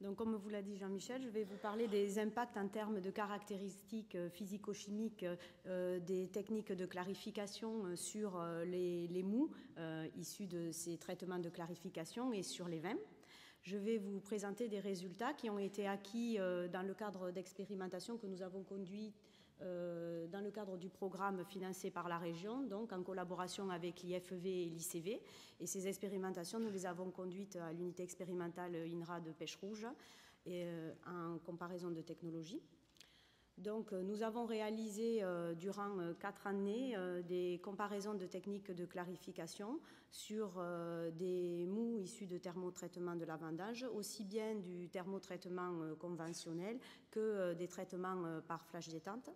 Donc, comme vous l'a dit Jean-Michel, je vais vous parler des impacts en termes de caractéristiques physico-chimiques des techniques de clarification sur les mous issus de ces traitements de clarification et sur les vins. Je vais vous présenter des résultats qui ont été acquis dans le cadre d'expérimentations que nous avons conduites dans le cadre du programme financé par la région, donc en collaboration avec l'IFEV et l'ICV. Et ces expérimentations, nous les avons conduites à l'unité expérimentale INRA de Pêche-Rouge en comparaison de technologies. Donc, nous avons réalisé durant 4 années des comparaisons de techniques de clarification sur des mous issus de thermotraitement de la vendange, aussi bien du thermotraitement conventionnel que des traitements par flash détente,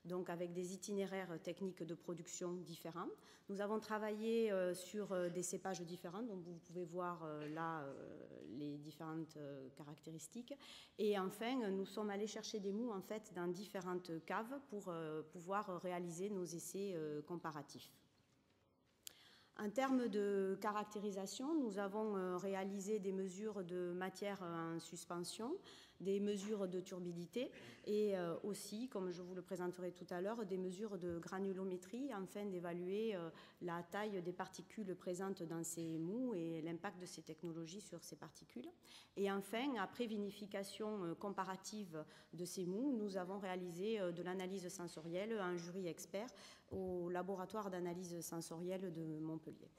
donc avec des itinéraires techniques de production différents. Nous avons travaillé sur des cépages différents, donc vous pouvez voir là les différentes caractéristiques. Et enfin, nous sommes allés chercher des mous en fait dans différentes caves pour pouvoir réaliser nos essais comparatifs. En termes de caractérisation, nous avons réalisé des mesures de matière en suspension, des mesures de turbidité et aussi, comme je vous le présenterai tout à l'heure, des mesures de granulométrie afin d'évaluer la taille des particules présentes dans ces mous et l'impact de ces technologies sur ces particules. Et enfin, après vinification comparative de ces mous, nous avons réalisé de l'analyse sensorielle en jury expert au laboratoire d'analyse sensorielle de Montpellier.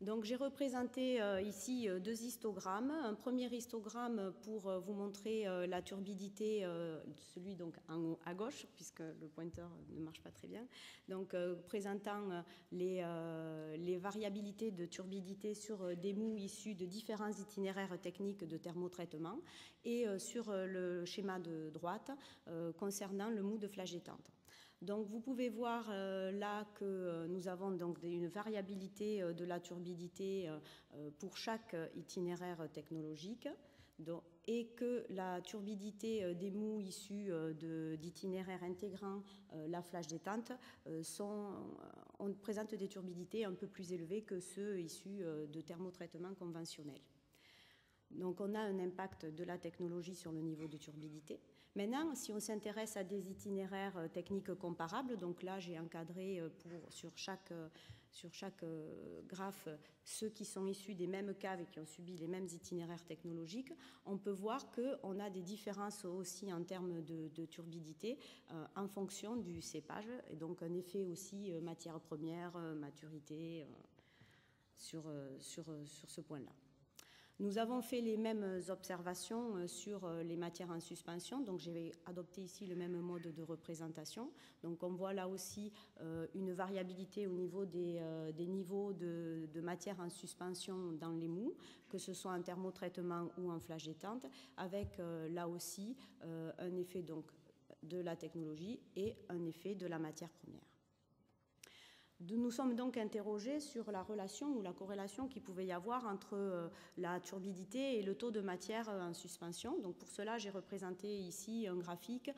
Donc j'ai représenté ici 2 histogrammes. Un premier histogramme pour vous montrer la turbidité, celui donc en haut à gauche, puisque le pointeur ne marche pas très bien, donc présentant les variabilités de turbidité sur des mous issus de différents itinéraires techniques de thermotraitement, et sur le schéma de droite concernant le mou de flash détente. Donc vous pouvez voir là que nous avons donc une variabilité de la turbidité pour chaque itinéraire technologique et que la turbidité des mous issus d'itinéraires intégrant la flash détente présentent des turbidités un peu plus élevées que ceux issus de thermotraitement conventionnel. Donc on a un impact de la technologie sur le niveau de turbidité. Maintenant, si on s'intéresse à des itinéraires techniques comparables, donc là j'ai encadré sur chaque graphe ceux qui sont issus des mêmes caves et qui ont subi les mêmes itinéraires technologiques, on peut voir qu'on a des différences aussi en termes de turbidité en fonction du cépage, et donc un effet aussi matière première, maturité sur ce point-là. Nous avons fait les mêmes observations sur les matières en suspension, donc j'ai adopté ici le même mode de représentation. Donc on voit là aussi une variabilité au niveau des niveaux de matière en suspension dans les mous, que ce soit en thermotraitement ou en flash détente, avec là aussi un effet donc de la technologie et un effet de la matière première. Nous sommes donc interrogés sur la relation ou la corrélation qu'il pouvait y avoir entre la turbidité et le taux de matière en suspension. Donc pour cela, j'ai représenté ici un graphique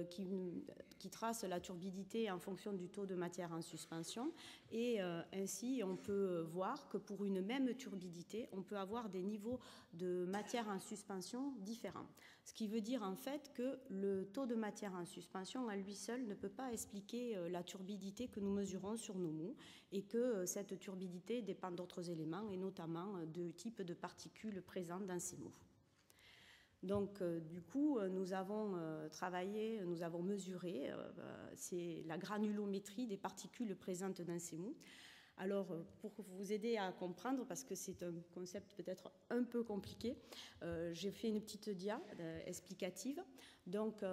qui trace la turbidité en fonction du taux de matière en suspension. Et ainsi, on peut voir que pour une même turbidité, on peut avoir des niveaux de matière en suspension différents. Ce qui veut dire en fait que le taux de matière en suspension à lui seul ne peut pas expliquer la turbidité que nous mesurons sur nos mous, et que cette turbidité dépend d'autres éléments et notamment de type de particules présentes dans ces mous. Donc du coup, nous avons travaillé, nous avons mesuré c'est la granulométrie des particules présentes dans ces mous. Alors, pour vous aider à comprendre, parce que c'est un concept peut-être un peu compliqué, j'ai fait une petite dia explicative. Donc,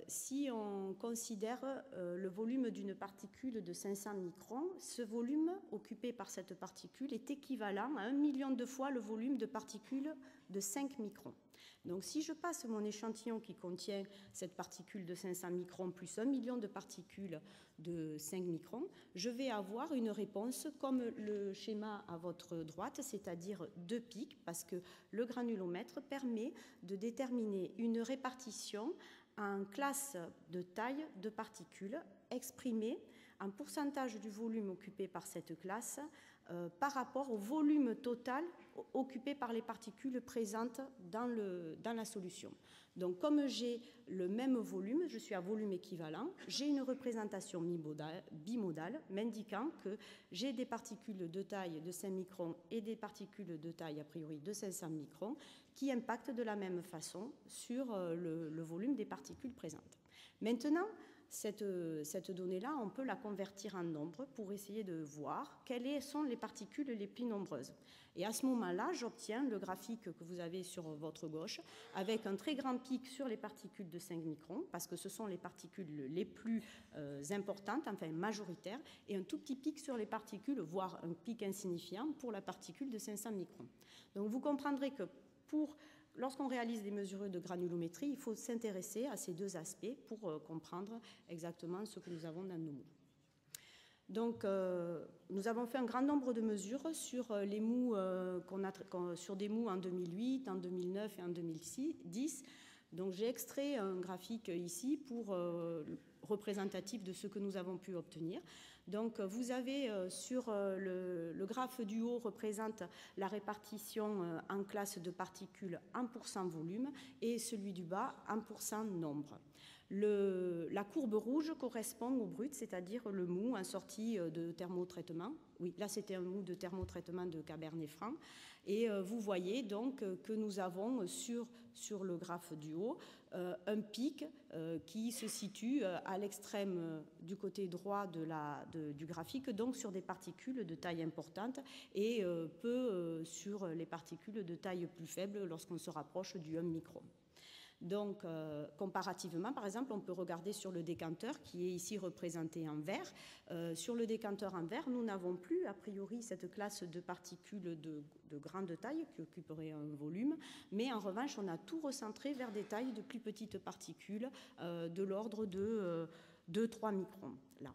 si on considère le volume d'une particule de 500 microns, ce volume occupé par cette particule est équivalent à 1 million de fois le volume de particules de 5 microns. Donc si je passe mon échantillon qui contient cette particule de 500 microns plus 1 million de particules de 5 microns, je vais avoir une réponse comme le schéma à votre droite, c'est-à-dire 2 pics, parce que le granulomètre permet de déterminer une répartition en classe de taille de particules exprimée en pourcentage du volume occupé par cette classe par rapport au volume total occupé par les particules présentes dans la solution. Donc, comme j'ai le même volume, je suis à volume équivalent, j'ai une représentation bimodale m'indiquant que j'ai des particules de taille de 5 microns et des particules de taille a priori de 500 microns qui impactent de la même façon sur le volume des particules présentes. Maintenant, cette donnée-là, on peut la convertir en nombre pour essayer de voir quelles sont les particules les plus nombreuses. Et à ce moment-là, j'obtiens le graphique que vous avez sur votre gauche, avec un très grand pic sur les particules de 5 microns, parce que ce sont les particules les plus importantes, enfin majoritaires, et un tout petit pic sur les particules, voire un pic insignifiant pour la particule de 500 microns. Donc vous comprendrez que lorsqu'on réalise des mesures de granulométrie, il faut s'intéresser à ces deux aspects pour comprendre exactement ce que nous avons dans nos mous. Donc, nous avons fait un grand nombre de mesures sur les mous sur des mous en 2008, en 2009 et en 2010. Donc, j'ai extrait un graphique ici pour représentatif de ce que nous avons pu obtenir. Donc, vous avez sur le graphe du haut représente la répartition en classe de particules en % volume et celui du bas en % nombre. La courbe rouge correspond au brut, c'est-à-dire le mou en sortie de thermotraitement. Oui, là c'était un mou de thermotraitement de Cabernet-Franc. Et vous voyez donc que nous avons sur le graphe du haut un pic qui se situe à l'extrême du côté droit du graphique, donc sur des particules de taille importante et peu sur les particules de taille plus faible lorsqu'on se rapproche du 1 micron. Donc, comparativement, par exemple, on peut regarder sur le décanteur qui est ici représenté en vert. Sur le décanteur en vert, nous n'avons plus, a priori, cette classe de particules de grande taille qui occuperait un volume, mais en revanche, on a tout recentré vers des tailles de plus petites particules de l'ordre de 2-3 microns, là.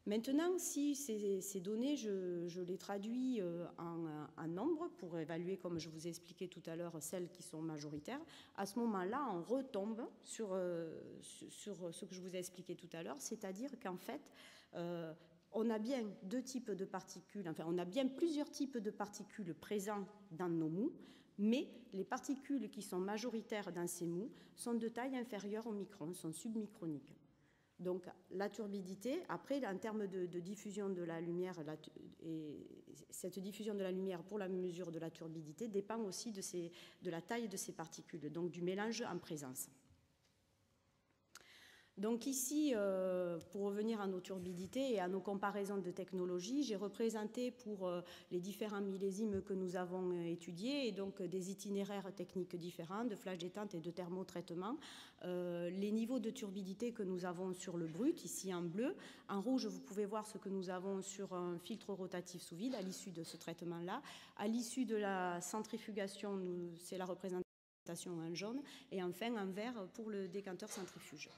Maintenant, si ces données, je les traduis en nombres pour évaluer, comme je vous ai expliqué tout à l'heure, celles qui sont majoritaires, à ce moment-là, on retombe sur ce que je vous ai expliqué tout à l'heure, c'est-à-dire qu'en fait, on a bien deux types de particules, enfin, on a bien plusieurs types de particules présents dans nos mous, mais les particules qui sont majoritaires dans ces mous sont de taille inférieure au micron, sont submicroniques. Donc la turbidité, après, en termes de diffusion de la lumière, cette diffusion de la lumière pour la mesure de la turbidité dépend aussi de la taille de ces particules, donc du mélange en présence. Donc ici, pour revenir à nos turbidités et à nos comparaisons de technologies, j'ai représenté pour les différents millésimes que nous avons étudiés et donc des itinéraires techniques différents de flash détente et de thermotraitement, les niveaux de turbidité que nous avons sur le brut, ici en bleu. En rouge, vous pouvez voir ce que nous avons sur un filtre rotatif sous vide à l'issue de ce traitement-là. À l'issue de la centrifugation, c'est la représentation en jaune et enfin en vert pour le décanteur centrifuge.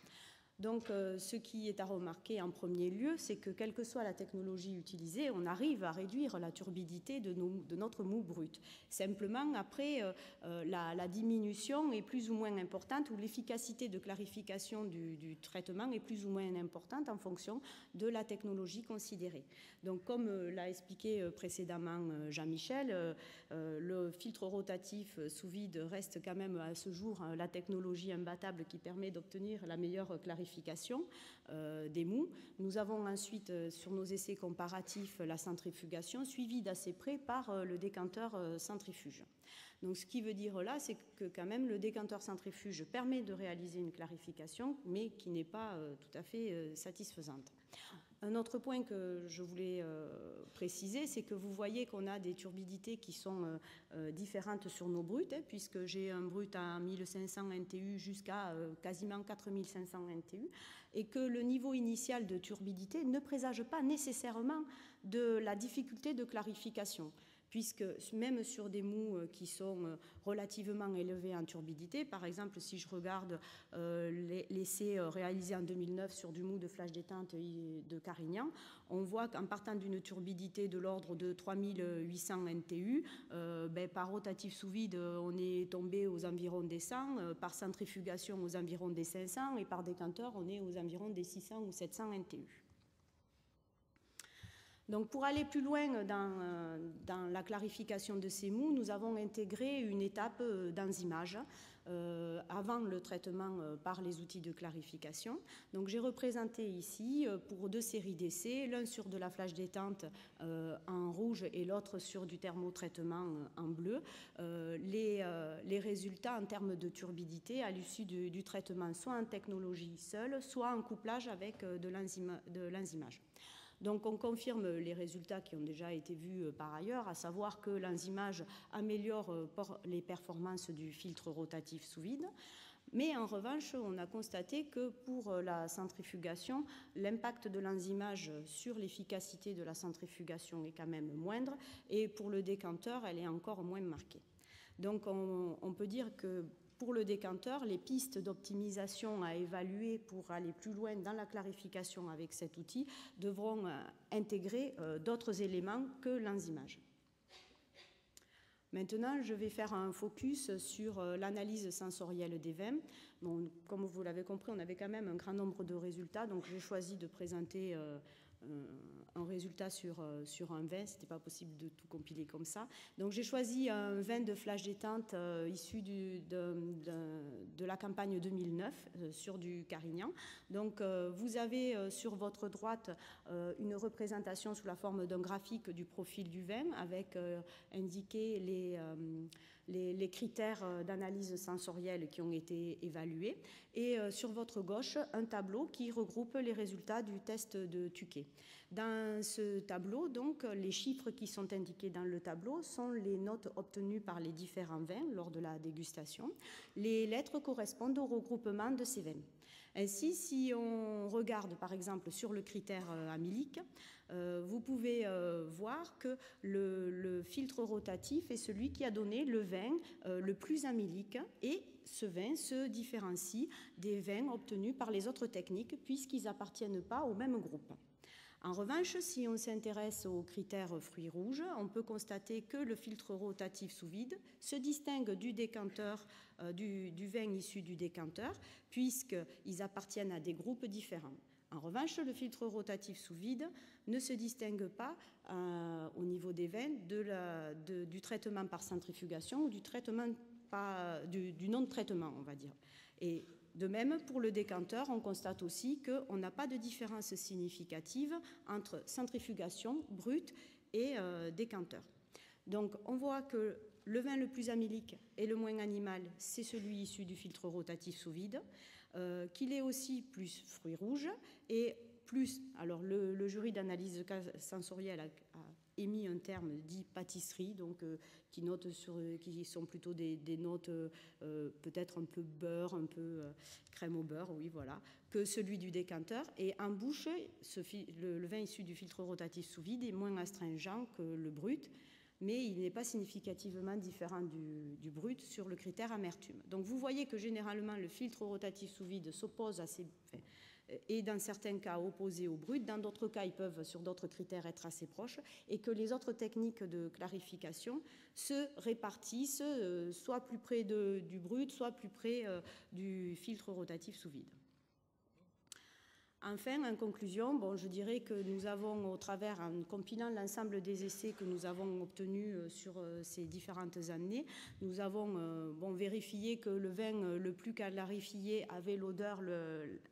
Donc, ce qui est à remarquer en premier lieu, c'est que quelle que soit la technologie utilisée, on arrive à réduire la turbidité de notre mou brut. Simplement, après, la diminution est plus ou moins importante ou l'efficacité de clarification du traitement est plus ou moins importante en fonction de la technologie considérée. Donc, comme l'a expliqué précédemment Jean-Michel, le filtre rotatif sous vide reste quand même à ce jour la technologie imbattable qui permet d'obtenir la meilleure clarification des mous. Nous avons ensuite sur nos essais comparatifs la centrifugation suivie d'assez près par le décanteur centrifuge. Donc ce qui veut dire là, c'est que quand même le décanteur centrifuge permet de réaliser une clarification, mais qui n'est pas tout à fait satisfaisante. Un autre point que je voulais préciser, c'est que vous voyez qu'on a des turbidités qui sont différentes sur nos bruts, puisque j'ai un brut à 1500 NTU jusqu'à quasiment 4500 NTU, et que le niveau initial de turbidité ne présage pas nécessairement de la difficulté de clarification, puisque même sur des mous qui sont relativement élevés en turbidité, par exemple si je regarde l'essai réalisé en 2009 sur du mou de flash détente de Carignan, on voit qu'en partant d'une turbidité de l'ordre de 3800 NTU, par rotatif sous vide, on est tombé aux environs des 100, par centrifugation aux environs des 500 et par décanteur, on est aux environs des 600 ou 700 NTU. Donc pour aller plus loin dans la clarification de ces mous, nous avons intégré une étape d'enzymage avant le traitement par les outils de clarification. Donc j'ai représenté ici pour 2 séries d'essais, l'un sur de la flash détente en rouge et l'autre sur du thermotraitement en bleu, les résultats en termes de turbidité à l'issue du traitement, soit en technologie seule, soit en couplage avec de l'enzymage. Donc on confirme les résultats qui ont déjà été vus par ailleurs, à savoir que l'enzymage améliore les performances du filtre rotatif sous vide. Mais en revanche, on a constaté que pour la centrifugation, l'impact de l'enzymage sur l'efficacité de la centrifugation est quand même moindre, et pour le décanteur, elle est encore moins marquée. Donc on peut dire que pour le décanteur, les pistes d'optimisation à évaluer pour aller plus loin dans la clarification avec cet outil devront intégrer d'autres éléments que l'enzymage. Maintenant, je vais faire un focus sur l'analyse sensorielle des vins. Bon, comme vous l'avez compris, on avait quand même un grand nombre de résultats, donc j'ai choisi de présenter un résultat sur un vin. C'était pas possible de tout compiler comme ça. Donc j'ai choisi un vin de flash détente issu de la campagne 2009 sur du Carignan. Donc vous avez sur votre droite une représentation sous la forme d'un graphique du profil du vin avec indiqué les critères d'analyse sensorielle qui ont été évalués, et sur votre gauche, un tableau qui regroupe les résultats du test de Tuquet. Dans ce tableau, donc, les chiffres qui sont indiqués dans le tableau sont les notes obtenues par les différents vins lors de la dégustation. Les lettres correspondent au regroupement de ces vins. Ainsi, si on regarde par exemple sur le critère amylique, vous pouvez voir que le filtre rotatif est celui qui a donné le vin le plus amylique, et ce vin se différencie des vins obtenus par les autres techniques puisqu'ils n'appartiennent pas au même groupe. En revanche, si on s'intéresse aux critères fruits rouges, on peut constater que le filtre rotatif sous vide se distingue du décanteur, du vin issu du décanteur, puisqu'ils appartiennent à des groupes différents. En revanche, le filtre rotatif sous vide ne se distingue pas au niveau des vins du traitement par centrifugation ou du traitement du non-traitement, on va dire. Et de même, pour le décanteur, on constate aussi qu'on n'a pas de différence significative entre centrifugation brute et décanteur. Donc on voit que le vin le plus amylique et le moins animal, c'est celui issu du filtre rotatif sous vide, qu'il est aussi plus fruits rouges et plus, alors le jury d'analyse sensorielle a émis un terme dit pâtisserie, donc qui sont plutôt des notes peut-être un peu beurre, un peu crème au beurre, oui voilà, que celui du décanteur. Et en bouche, le vin issu du filtre rotatif sous vide est moins astringent que le brut, mais il n'est pas significativement différent du brut sur le critère amertume. Donc vous voyez que généralement le filtre rotatif sous vide s'oppose à ces... et dans certains cas opposés au brut, dans d'autres cas ils peuvent sur d'autres critères être assez proches, et que les autres techniques de clarification se répartissent soit plus près du brut, soit plus près du filtre rotatif sous vide. Enfin, en conclusion, je dirais que nous avons, au travers, en compilant l'ensemble des essais que nous avons obtenus sur ces différentes années, nous avons vérifié que le vin le plus clarifié avait l'odeur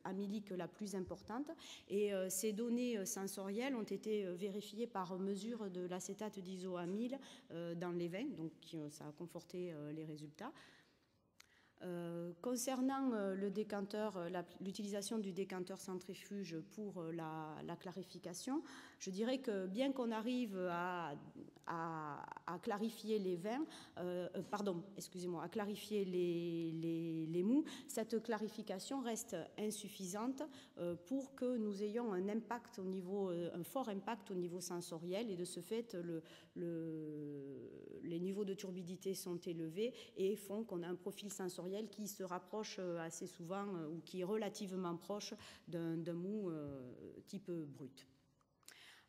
amylique la plus importante, et ces données sensorielles ont été vérifiées par mesure de l'acétate d'isoamyle dans les vins, donc ça a conforté les résultats. Concernant le décanteur, l'utilisation du décanteur centrifuge pour la clarification, je dirais que bien qu'on arrive à clarifier les vins, à clarifier les mous, cette clarification reste insuffisante pour que nous ayons un fort impact au niveau sensoriel, et de ce fait, les niveaux de turbidité sont élevés et font qu'on a un profil sensoriel qui se rapproche assez souvent ou qui est relativement proche d'un mou type brut.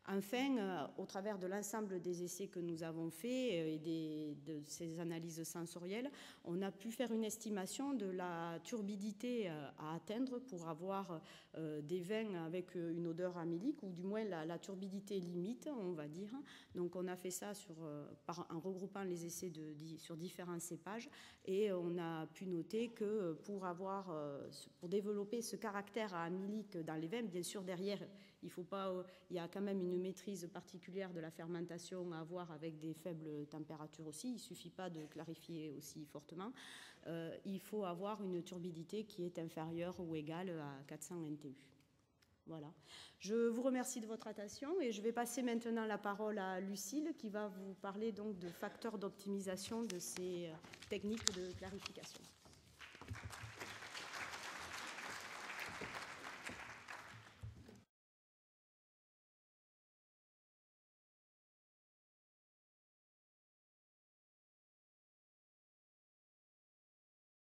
Enfin, au travers de l'ensemble des essais que nous avons faits et de ces analyses sensorielles, on a pu faire une estimation de la turbidité à atteindre pour avoir des vins avec une odeur amélique, ou du moins la turbidité limite, on va dire. Donc on a fait ça en regroupant les essais sur différents cépages, et on a pu noter que pour développer ce caractère amélique dans les vins, bien sûr derrière, il y a quand même une maîtrise particulière de la fermentation à avoir avec des faibles températures aussi. Il ne suffit pas de clarifier aussi fortement. Il faut avoir une turbidité qui est inférieure ou égale à 400 NTU. Voilà. Je vous remercie de votre attention et je vais passer maintenant la parole à Lucille qui va vous parler donc de facteurs d'optimisation de ces techniques de clarification.